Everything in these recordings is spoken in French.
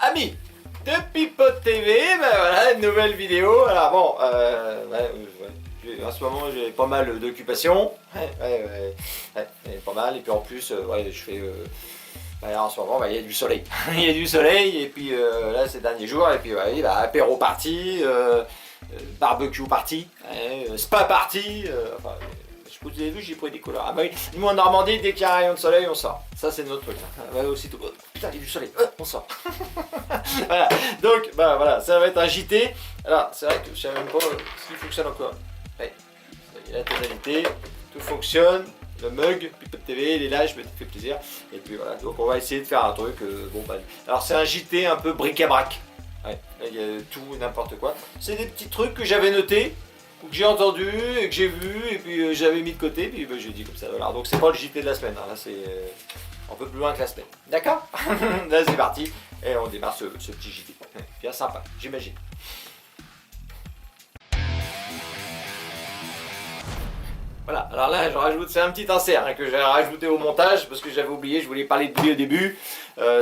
Amis de Pipote TV, ben voilà, une nouvelle vidéo. Alors bon, en ce moment j'ai pas mal d'occupations, pas mal, et puis en plus, je fais, en ce moment, il y a du soleil, il y a du soleil, et puis là ces derniers jours, et puis apéro party, barbecue party, spa party, je sais pas si vous avez vu, j'ai pris des couleurs. Ah bah oui, nous en Normandie, dès qu'il y a un rayon de soleil, on sort. Ça c'est notre truc. Aussitôt, putain, il y a du soleil, on sort. Voilà, donc voilà, ça va être un JT. Alors c'est vrai que je sais même pas s'il fonctionne encore. Ouais, il y a la tonalité, tout fonctionne. Le mug, Pipote TV, les lives, ça me fait plaisir. Et puis voilà, donc on va essayer de faire un truc. Alors c'est un JT un peu bric-à-brac. Ouais, il y a tout, n'importe quoi. C'est des petits trucs que j'avais notés, ou que j'ai entendu, et que j'ai vu, et puis j'avais mis de côté, puis j'ai dit comme ça. Voilà. Donc c'est pas le JT de la semaine, hein. Là c'est un peu plus loin que la semaine. D'accord. Là c'est parti, et on démarre ce petit JT. Bien sympa, j'imagine. Voilà, alors là je rajoute, c'est un petit insert que j'ai rajouté au montage parce que j'avais oublié, je voulais parler de lui au début.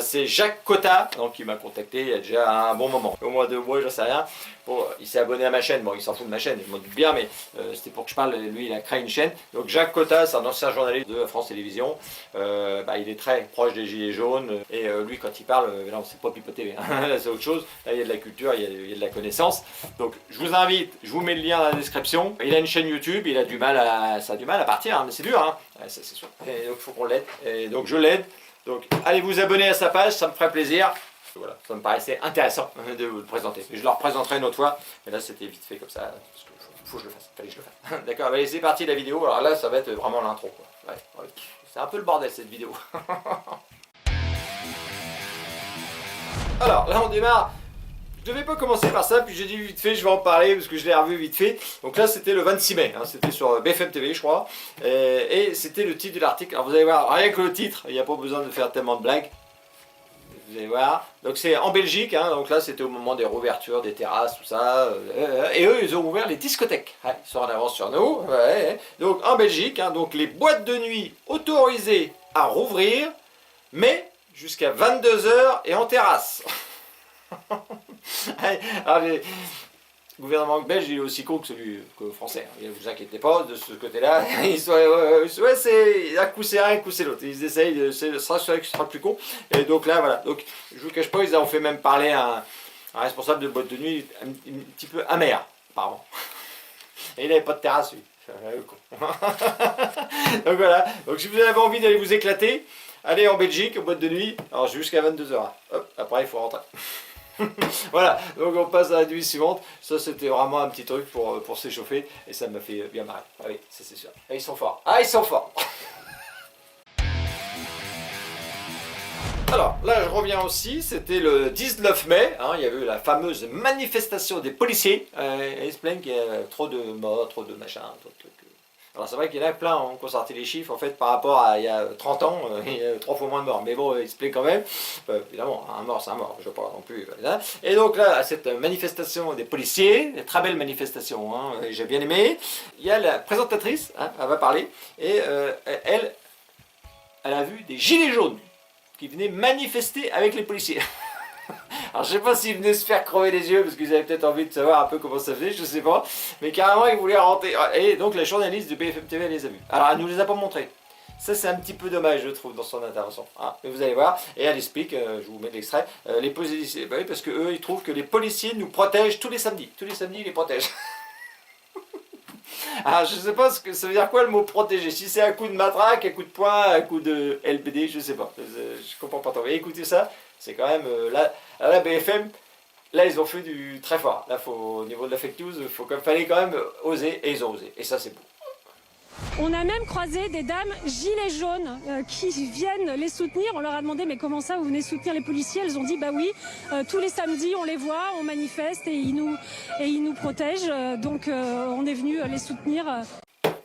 C'est Jacques Cotta, donc il m'a contacté il y a déjà un bon moment, au moins 2 mois, j'en sais rien. Bon, il s'est abonné à ma chaîne, bon il s'en fout de ma chaîne, il m'en doute bien, mais c'était pour que je parle, lui il a créé une chaîne. Donc Jacques Cotta, c'est un ancien journaliste de France Télévisions, il est très proche des Gilets jaunes, et lui quand il parle, là c'est pas Pipote TV, hein. Là c'est autre chose, là il y a de la culture, il y a de la connaissance. Donc je vous invite, je vous mets le lien dans la description. Il a une chaîne YouTube, ça a du mal à partir, hein, mais c'est dur, hein. Ouais, ça c'est sûr. Et donc il faut qu'on l'aide, et donc je l'aide. Donc allez vous abonner à sa page, ça me ferait plaisir. Voilà, ça me paraissait intéressant de vous le présenter. Je le représenterai une autre fois, mais là c'était vite fait comme ça, parce qu'il faut que je le fasse, fallait que je le fasse. D'accord, allez c'est parti la vidéo, alors là ça va être vraiment l'intro. Ouais, c'est un peu le bordel cette vidéo. Alors là on démarre. Je devais pas commencer par ça, puis j'ai dit vite fait, je vais en parler parce que je l'ai revu vite fait. Donc là c'était le 26 mai, hein, c'était sur BFM TV je crois, et c'était le titre de l'article. Alors vous allez voir, rien que le titre, il n'y a pas besoin de faire tellement de blagues. Vous allez voir, donc c'est en Belgique, hein, donc là c'était au moment des rouvertures, des terrasses, tout ça, et eux ils ont ouvert les discothèques, ouais, ils sont en avance sur nous, ouais. Donc en Belgique, hein, donc les boîtes de nuit autorisées à rouvrir, mais jusqu'à 22 h et en terrasse. Alors, le gouvernement belge il est aussi con que celui français, ne vous inquiétez pas de ce côté-là, c'est un coup c'est un coup c'est l'autre, ils essayent, ce sera celui qui sera le plus con, et donc là voilà, donc je vous cache pas, ils ont fait même parler un responsable de boîte de nuit un petit peu amer, pardon, et il n'avait pas de terrasse lui, donc voilà, donc si vous avez envie d'aller vous éclater, allez en Belgique, aux boîtes de nuit, alors jusqu'à 22 h, hop, après il faut rentrer. Voilà, donc on passe à la nuit suivante. Ça c'était vraiment un petit truc pour s'échauffer, et ça m'a fait bien marrer. Ah oui, ça c'est sûr. Et ils sont forts. Ah, ils sont forts. Alors là je reviens aussi, c'était le 19 mai, hein, il y avait eu la fameuse manifestation des policiers. Ils se plaignent qu'il y a trop de morts, trop de machins, trop de trucs. Alors c'est vrai qu'il y en a plein qui ont sorti les chiffres en fait par rapport à il y a 30 ans, il y a 3 fois moins de morts. Mais bon, il se plaît quand même. Évidemment, un mort c'est un mort, je ne veux pas non plus. Voilà. Et donc là, à cette manifestation des policiers, une très belle manifestation, hein, j'ai bien aimé. Il y a la présentatrice, hein, elle va parler, et elle a vu des gilets jaunes qui venaient manifester avec les policiers. Alors je sais pas s'ils venaient se faire crever les yeux parce qu'ils avaient peut-être envie de savoir un peu comment ça faisait, je sais pas, mais carrément ils voulaient rentrer, et donc la journaliste de BFM TV elle les a vus. Alors elle nous les a pas montrés, ça c'est un petit peu dommage je trouve dans son intervention, hein. Mais vous allez voir, et elle explique, je vous mets de l'extrait, les policiers, oui, parce que eux ils trouvent que les policiers nous protègent tous les samedis ils les protègent. Alors je sais pas ce que ça veut dire quoi le mot protéger, si c'est un coup de matraque, un coup de poing, un coup de LBD, je sais pas, je comprends pas trop, mais écoutez ça, c'est quand même, là, à la BFM, là ils ont fait du très fort, là au niveau de la fake news, fallait quand même oser, et ils ont osé, et ça c'est beau. On a même croisé des dames gilets jaunes qui viennent les soutenir. On leur a demandé mais comment ça vous venez soutenir les policiers? Elles ont dit bah oui, tous les samedis on les voit, on manifeste et ils nous protègent. Donc on est venu les soutenir.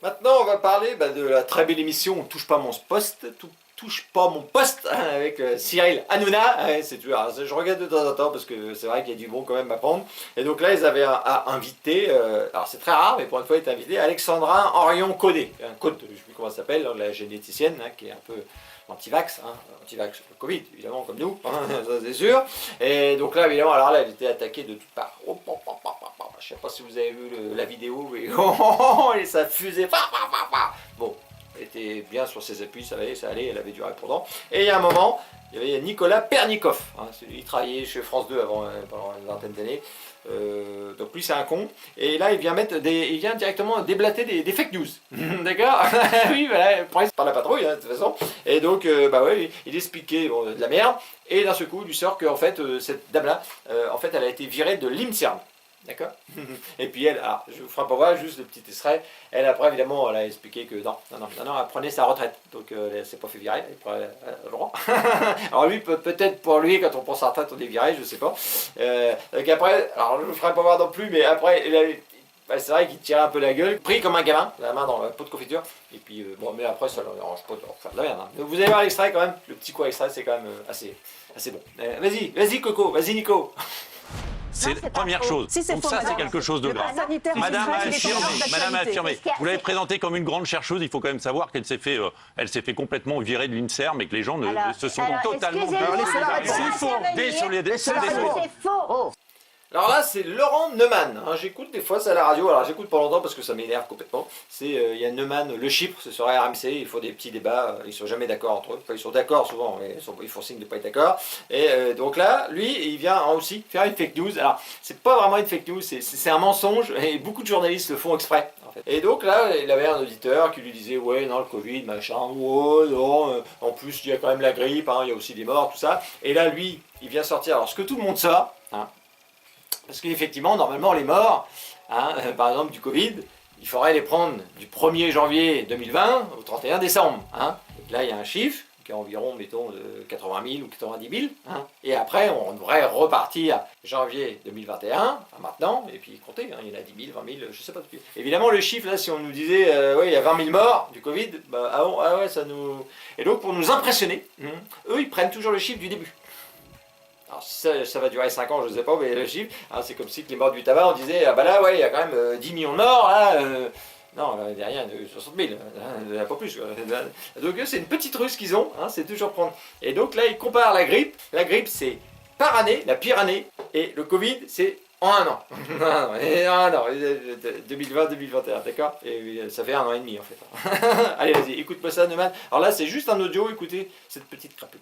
Maintenant on va parler de la très belle émission On touche pas mon poste, touche pas mon poste, avec Cyril Hanouna. C'est toujours, je regarde de temps en temps parce que c'est vrai qu'il y a du bon quand même à prendre. Et donc là ils avaient invité, alors c'est très rare mais pour une fois il est invité, Alexandra Orion Codé, un code, je ne sais plus comment ça s'appelle, la généticienne, hein, qui est un peu anti-vax, hein, anti-vax Covid, évidemment, comme nous, hein, ça c'est sûr. Et donc là, évidemment, alors là, elle était attaquée de toutes parts. Oh, je sais pas si vous avez vu la vidéo, mais et ça fusait. Bon, elle était bien sur ses appuis, ça allait, elle avait du répondant. Et il y a un moment, il y avait Nicolas Pernikov, hein, il travaillait chez France 2 pendant une vingtaine d'années. Donc lui c'est un con, et là il vient directement déblater des fake news, d'accord. Oui, voilà, pris par la patrouille, hein, de toute façon, et donc bah ouais, il expliquait de la merde, et d'un seul coup il lui sort qu'en fait cette dame là, en fait elle a été virée de l'INSERM, d'accord. Et puis elle, alors je vous ferai pas voir juste le petit extrait, elle après évidemment elle a expliqué que non, elle prenait sa retraite, donc elle s'est pas fait virer, elle prenait le droit. Alors lui, peut-être pour lui, quand on prend sa retraite on est viré, je sais pas. Donc après, alors je ne vous ferai pas voir non plus, mais après, c'est vrai qu'il tirait un peu la gueule, pris comme un gamin, la main dans le pot de confiture, et puis bon, mais après ça ne dérange pas de faire de la merde. Hein. Donc vous allez voir l'extrait quand même, le petit coup extrait, c'est quand même assez bon. Vas-y Coco, vas-y Nico. C'est la première chose. Donc ça, c'est quelque chose de grave. Madame a affirmé. Vous l'avez présentée comme une grande chercheuse. Il faut quand même savoir qu'elle s'est fait complètement virer de l'INSERM, mais que les gens se sont totalement... C'est faux. Désolé. C'est faux. Alors là, c'est Laurent Neumann. Hein, j'écoute des fois ça à la radio. Alors j'écoute pas longtemps parce que ça m'énerve complètement. Il y a Neumann, le Chypre, c'est sur RMC. Il faut des petits débats. Ils sont jamais d'accord entre eux. Enfin, ils sont d'accord souvent, mais ils font signe de pas être d'accord. Et donc là, lui, il vient aussi faire une fake news. Alors c'est pas vraiment une fake news, c'est un mensonge. Et beaucoup de journalistes le font exprès. En fait. Et donc là, il avait un auditeur qui lui disait ouais non le Covid machin. Ouais non. En plus il y a quand même la grippe. Hein, il y a aussi des morts tout ça. Et là lui, il vient sortir. Alors ce que tout le monde sort. Hein, parce qu'effectivement, normalement, les morts, hein, par exemple du Covid, il faudrait les prendre du 1er janvier 2020 au 31 décembre. Hein. Donc là, il y a un chiffre qui est environ, mettons, de 80 000 ou 90 000. Hein. Et après, on devrait repartir janvier 2021, enfin maintenant, et puis compter. Hein, il y en a 10 000, 20 000, je ne sais pas. Évidemment, le chiffre, là, si on nous disait, ouais, il y a 20 000 morts du Covid, bah, ah ouais, ça nous... Et donc, pour nous impressionner, eux, ils prennent toujours le chiffre du début. Alors si ça va durer 5 ans, je ne sais pas, mais le chiffre, hein, c'est comme si les morts du tabac, on disait, ah bah là, ouais, il y a quand même 10 millions de morts, là, non, il n'y a rien, 60 000, il n'y en a pas plus. Quoi. Donc c'est une petite ruse qu'ils ont, hein, c'est toujours prendre. Et donc là, ils comparent la grippe c'est par année, la pire année, et le Covid, c'est en un an. Un an, 2020-2021, d'accord. Et ça fait 1 an et demi en fait. Allez, vas-y, écoute-moi ça, Neumann. Alors là, c'est juste un audio, écoutez cette petite crapule.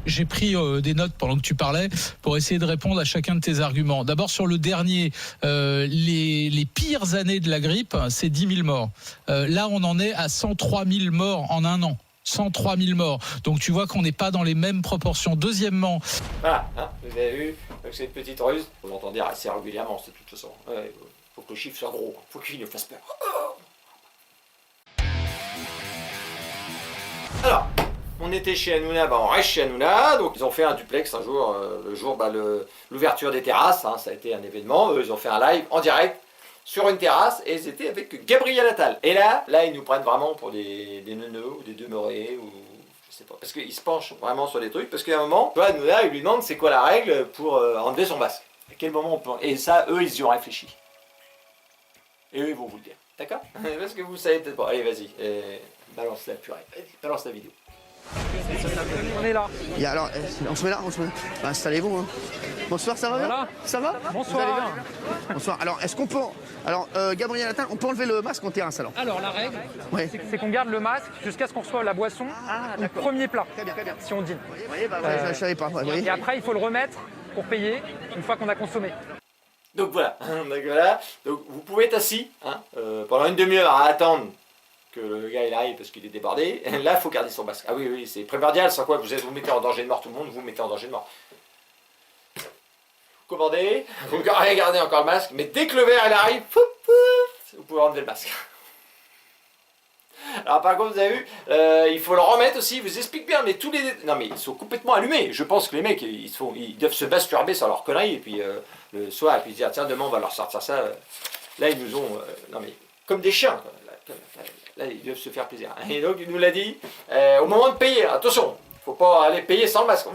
J'ai pris des notes pendant que tu parlais pour essayer de répondre à chacun de tes arguments. D'abord sur le dernier, les pires années de la grippe, c'est 10 000 morts. Là, on en est à 103 000 morts en un an. 103 000 morts. Donc tu vois qu'on n'est pas dans les mêmes proportions. Deuxièmement... Voilà, hein, vous avez vu, c'est une petite ruse. Vous l'entendez assez régulièrement, c'est de toute façon. Il faut que le chiffre soit gros, il faut qu'il nous fasse peur. Alors... On était chez Hanouna, on reste chez Hanouna, donc ils ont fait un duplex un jour, le jour l'ouverture des terrasses, hein, ça a été un événement, ils ont fait un live en direct sur une terrasse et c'était avec Gabriel Attal. Et là ils nous prennent vraiment pour des neuneux ou des demeurés ou je sais pas, parce qu'ils se penchent vraiment sur des trucs, parce qu'à un moment, Hanouna il lui demande c'est quoi la règle pour enlever son masque. À quel moment on peut... Et ça, eux ils y ont réfléchi. Et eux ils vont vous le dire, d'accord. Parce que vous savez peut-être pas. Allez vas-y, balance la purée, balance la vidéo. On est là. Alors, on se met là, Bah, installez-vous. Hein. Bonsoir, ça va bien? Voilà. Ça va? Bonsoir. Vous allez bien? Bonsoir. Alors, est-ce qu'on peut... Alors, Gabriel Attal, on peut enlever le masque en terrasse alors? Alors, la règle, ouais. c'est qu'on garde le masque jusqu'à ce qu'on reçoive la boisson ou premier plat. Très bien. Si on dîne. Vous voyez, bah, je savais pas. Ouais, Et après, il faut le remettre pour payer une fois qu'on a consommé. Donc voilà, donc vous pouvez être assis hein, pendant une demi-heure à attendre que le gars il arrive parce qu'il est débordé. Là, il faut garder son masque. Ah oui, c'est primordial, sans quoi vous mettez en danger de mort tout le monde, vous mettez en danger de mort. Vous commandez, vous gardez encore le masque, mais dès que le verre il arrive, vous pouvez enlever le masque. Alors par contre, vous avez vu, il faut le remettre aussi, vous explique bien, mais tous les... Non mais ils sont complètement allumés. Je pense que les mecs, ils doivent se masturber sur leur connerie, et puis le soir, et puis dire, tiens, demain on va leur sortir ça. Là, ils nous ont... non mais, comme des chiens, quoi. Là, ils doivent se faire plaisir. Et donc, il nous l'a dit, au moment de payer, attention, il ne faut pas aller payer sans le masque.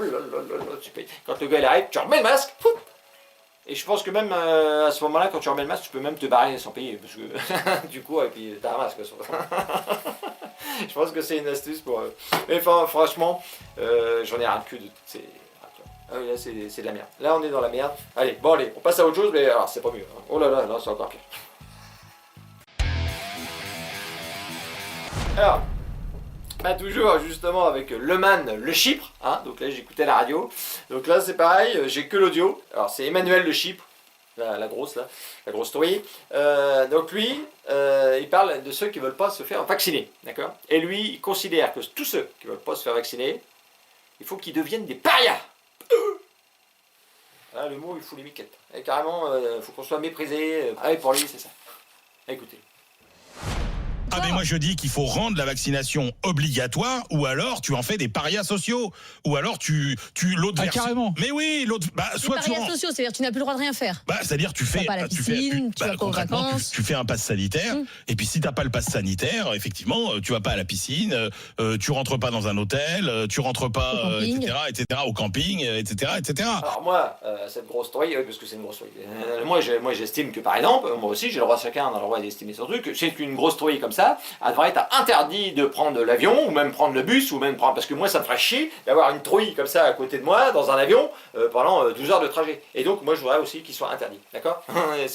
Quand le gars il arrive, tu remets le masque, et je pense que même à ce moment-là, quand tu remets le masque, tu peux même te barrer sans payer, parce que du coup, et puis t'as un masque. Je pense que c'est une astuce pour eux. Mais enfin, franchement, j'en ai rien de cul de toutes ces... Ah oui, là, c'est de la merde. Là, on est dans la merde. Allez, on passe à autre chose, mais alors, c'est pas mieux. Oh là là, c'est encore pire. Alors, toujours justement avec Le Man, Le Chypre, hein, donc là j'écoutais la radio, donc là c'est pareil, j'ai que l'audio, alors c'est Emmanuel Le Chypre, la grosse story, donc lui, il parle de ceux qui ne veulent pas se faire vacciner, d'accord, et lui il considère que tous ceux qui ne veulent pas se faire vacciner, il faut qu'ils deviennent des parias. Là, le mot il fout les miquettes, et carrément il faut qu'on soit méprisé, ah oui pour lui c'est ça, écoutez. Ah mais moi je dis qu'il faut rendre la vaccination obligatoire ou alors tu en fais des parias sociaux ou alors tu l'autre version. Carrément. Mais oui, l'autre soit les parias sociaux, c'est-à-dire tu n'as plus le droit de rien faire. C'est-à-dire tu fais pas à la piscine, tu vas pas aux vacances. Tu fais un pass sanitaire et puis si t'as pas le pass sanitaire, effectivement, tu vas pas à la piscine, tu rentres pas dans un hôtel, tu rentres pas etc., au camping, etc. Alors moi, cette grosse story, parce que c'est une grosse story, moi j'estime que par exemple, moi aussi j'ai le droit, chacun a le droit d'estimer son truc, c'est une grosse story comme ça, elle devrait être interdit de prendre l'avion, ou même prendre le bus, ou même prendre, parce que moi ça me ferait chier d'avoir une trouille comme ça à côté de moi, dans un avion, pendant 12 heures de trajet. Et donc moi je voudrais aussi qu'il soit interdit, d'accord? Et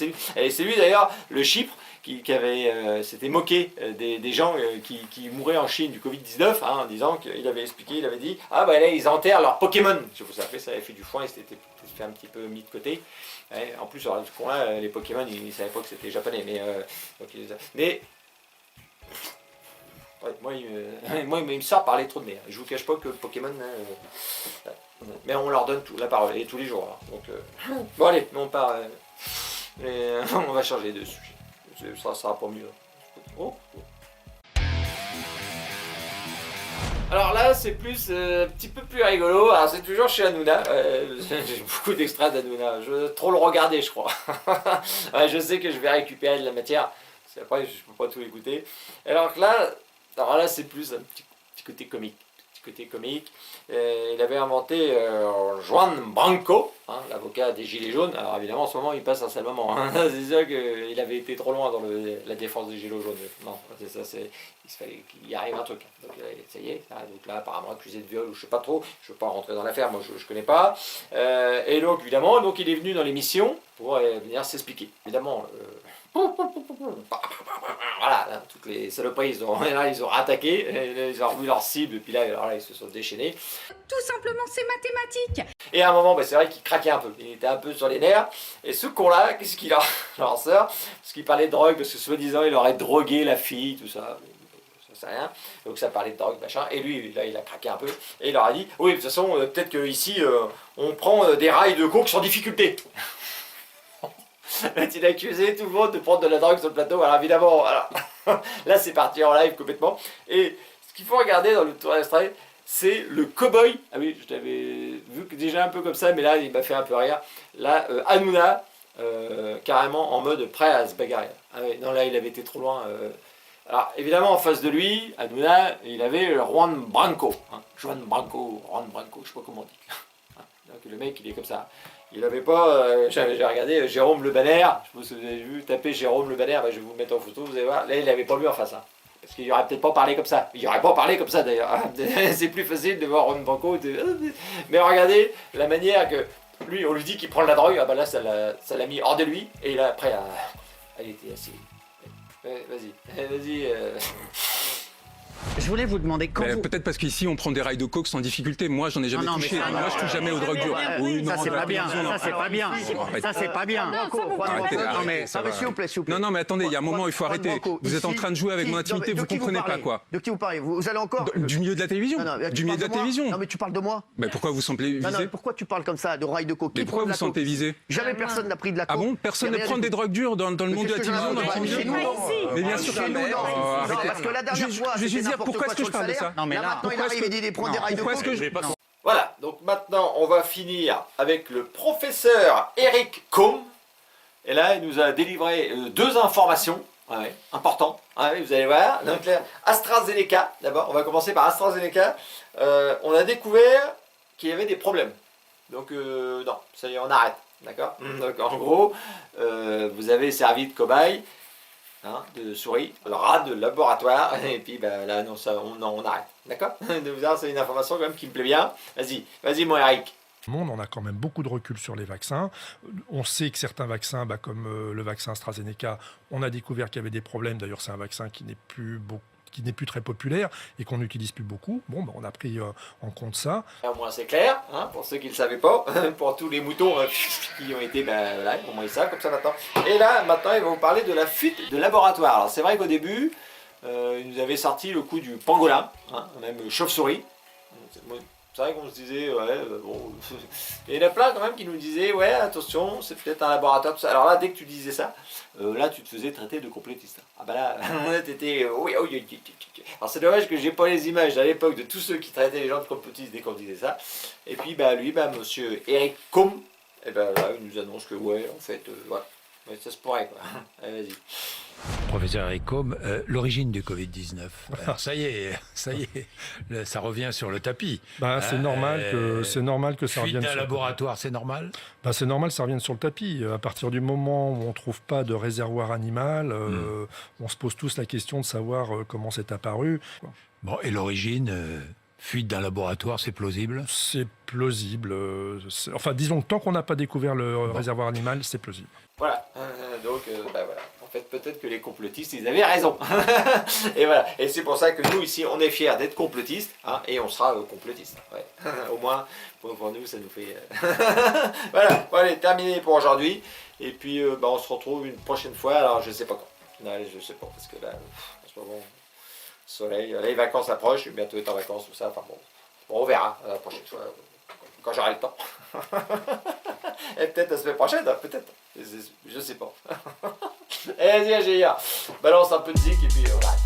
c'est lui d'ailleurs, le Chypre, qui avait s'était moqué des gens qui mouraient en Chine du Covid-19, hein, en disant qu'il avait expliqué, il avait dit, ah bah là ils enterrent leurs Pokémon. Je vous savez, ça avait fait du foin, il s'était fait un petit peu mis de côté. Ouais, en plus, alors, ce con-là, les Pokémon, ils ne savaient pas que c'était japonais, mais ouais, moi, il me sort par les trous de nez. Je vous cache pas que Pokémon, mais on leur donne la parole, et tous les jours. Alors. Donc, bon allez, on part, on va changer de sujet. Ça sera pas mieux. Oh. Alors là, c'est plus un petit peu plus rigolo. Alors c'est toujours chez Hanouna. J'ai beaucoup d'extraits d'Hanouna. Je vais trop le regarder, je crois. Ouais, je sais que je vais récupérer de la matière. Parce qu'après, je ne peux pas tout écouter. Alors là, c'est plus un petit côté comique. Il avait inventé Juan Branco, hein, l'avocat des Gilets jaunes. Alors évidemment, en ce moment, il passe un sale moment. Hein. C'est sûr qu'il avait été trop loin dans la défense des Gilets jaunes. Non, c'est ça, il fallait qu'il y arrive un truc. Donc ça y est, donc là, apparemment, accusé de viol, ou je sais pas trop, je ne veux pas rentrer dans l'affaire, moi je ne connais pas. Et donc, évidemment, il est venu dans l'émission pour venir s'expliquer. Évidemment, voilà, là, toutes les saloperies, ils ont attaqué, ils ont revu leur cible, et puis là, ils se sont déchaînés. Tout simplement, c'est mathématique. Et à un moment, c'est vrai qu'il craquait un peu, il était un peu sur les nerfs, et ce con-là, qu'est-ce qu'il leur sort? Parce qu'il parlait de drogue, parce que soi-disant, il aurait drogué la fille, tout ça. Ça rien, donc ça parlait de drogue, machin, et lui, là, il a craqué un peu, et il leur a dit, oui, de toute façon, peut-être qu'ici, on prend des rails de coke sans difficulté. Il a accusé tout le monde de prendre de la drogue sur le plateau, alors évidemment, là c'est parti en live complètement, et ce qu'il faut regarder dans le tour extrait, c'est le cow-boy, ah oui, je l'avais vu déjà un peu comme ça, mais là il m'a fait un peu rire, là, Hanouna, carrément en mode prêt à se bagarrer, ah oui, non là il avait été trop loin, alors évidemment en face de lui, Hanouna, il avait Juan Branco, hein, je sais pas comment on dit, donc le mec il est comme ça. Il n'avait pas, j'ai regardé Jérôme Le Banner, je sais pas si vous avez vu, taper Jérôme Le Banner, je vais vous le mettre en photo, vous allez voir, là il n'avait pas lui en face, hein, parce qu'il n'aurait peut-être pas parlé comme ça, il n'aurait pas parlé comme ça d'ailleurs, hein. C'est plus facile de voir Ron Banco, mais regardez la manière que, lui on lui dit qu'il prend de la drogue, ah bah là ça l'a mis hors de lui, et là après, il était assis, vas-y, Je voulais vous demander quand vous... Peut-être parce qu'ici on prend des rails de coke sans difficulté. Moi j'en ai jamais touché. Moi je touche jamais aux drogues dures. Ça c'est pas bien. Ça c'est pas bien. Ça c'est pas bien. Non mais attendez, il y a un moment il faut arrêter. Vous êtes en train de jouer avec mon intimité, vous comprenez pas quoi. De qui vous parlez? Vous allez encore du milieu de la télévision. Du milieu de la télévision. Non mais tu parles de moi. Mais pourquoi vous semblez visé? Pourquoi tu parles comme ça de rails de coke? Mais pourquoi vous sentez visé? Jamais personne n'a pris de la coke. Ah bon? Personne ne prend des drogues dures dans le monde de la télévision, dans le milieu? Mais bien sûr que non. Parce que la dernière fois, je vais juste dire pourquoi est-ce que je parle de ça. Non mais là, pourquoi est-ce qu'il prend des rails de coke? Voilà, donc maintenant on va finir avec le professeur Eric Combe. Et là il nous a délivré deux informations importantes, vous allez voir. Donc là, AstraZeneca, d'abord, on va commencer par AstraZeneca. On a découvert qu'il y avait des problèmes. Donc non, ça y est, on arrête, d'accord? Donc en gros, vous avez servi de cobaye. de souris, le rat de laboratoire, et puis là, non, ça, on arrête. D'accord? C'est une information quand même qui me plaît bien. Vas-y mon Eric. On a quand même beaucoup de recul sur les vaccins. On sait que certains vaccins, comme le vaccin AstraZeneca, on a découvert qu'il y avait des problèmes. D'ailleurs, c'est un vaccin qui n'est plus très populaire et qu'on n'utilise plus beaucoup. On a pris en compte ça. Au moins c'est clair, pour ceux qui ne le savaient pas, pour tous les moutons qui ont été, au moins ils savent comme ça maintenant. Et là, maintenant, il va vous parler de la fuite de laboratoire. Alors c'est vrai qu'au début, il nous avait sorti le coup du pangolin, même chauve-souris. C'est vrai qu'on se disait, il y en a plein quand même qui nous disaient, ouais, attention, c'est peut-être un laboratoire, tout ça. Alors là, dès que tu disais ça, là, tu te faisais traiter de complétiste. Ah là, t'étais, Alors c'est dommage que j'ai pas les images à l'époque de tous ceux qui traitaient les gens de complétistes dès qu'on disait ça. Et puis, lui, monsieur Eric Combe, là, il nous annonce que, ouais, en fait, voilà. Ouais, ça se pourrait, quoi. Allez, vas-y. Professeur Eric Combe, l'origine du Covid-19. Ça y est, ça revient sur le tapis. C'est normal que ça revienne sur le tapis. laboratoire, c'est normal. C'est normal que ça revienne sur le tapis. À partir du moment où on ne trouve pas de réservoir animal, on se pose tous la question de savoir comment c'est apparu. Bon, et l'origine fuite d'un laboratoire, c'est plausible? C'est plausible. Enfin, disons que tant qu'on n'a pas découvert le réservoir animal, c'est plausible. Voilà. Donc, voilà. En fait, peut-être que les complotistes, ils avaient raison. Et voilà. Et c'est pour ça que nous, ici, on est fiers d'être complotistes, et on sera complotistes. Ouais. Au moins, pour nous, ça nous fait... Voilà. Bon, allez, terminé pour aujourd'hui. Et puis, on se retrouve une prochaine fois. Alors, je sais pas quand. Non, je sais pas, parce que là, en ce moment, soleil, les vacances approchent, bientôt être en vacances, tout ça. Enfin bon, on verra la prochaine fois, quand j'aurai le temps. Et peut-être la semaine prochaine, peut-être. Je sais pas. Et vas-y, Agéa, balance un peu de zik et puis on arrête.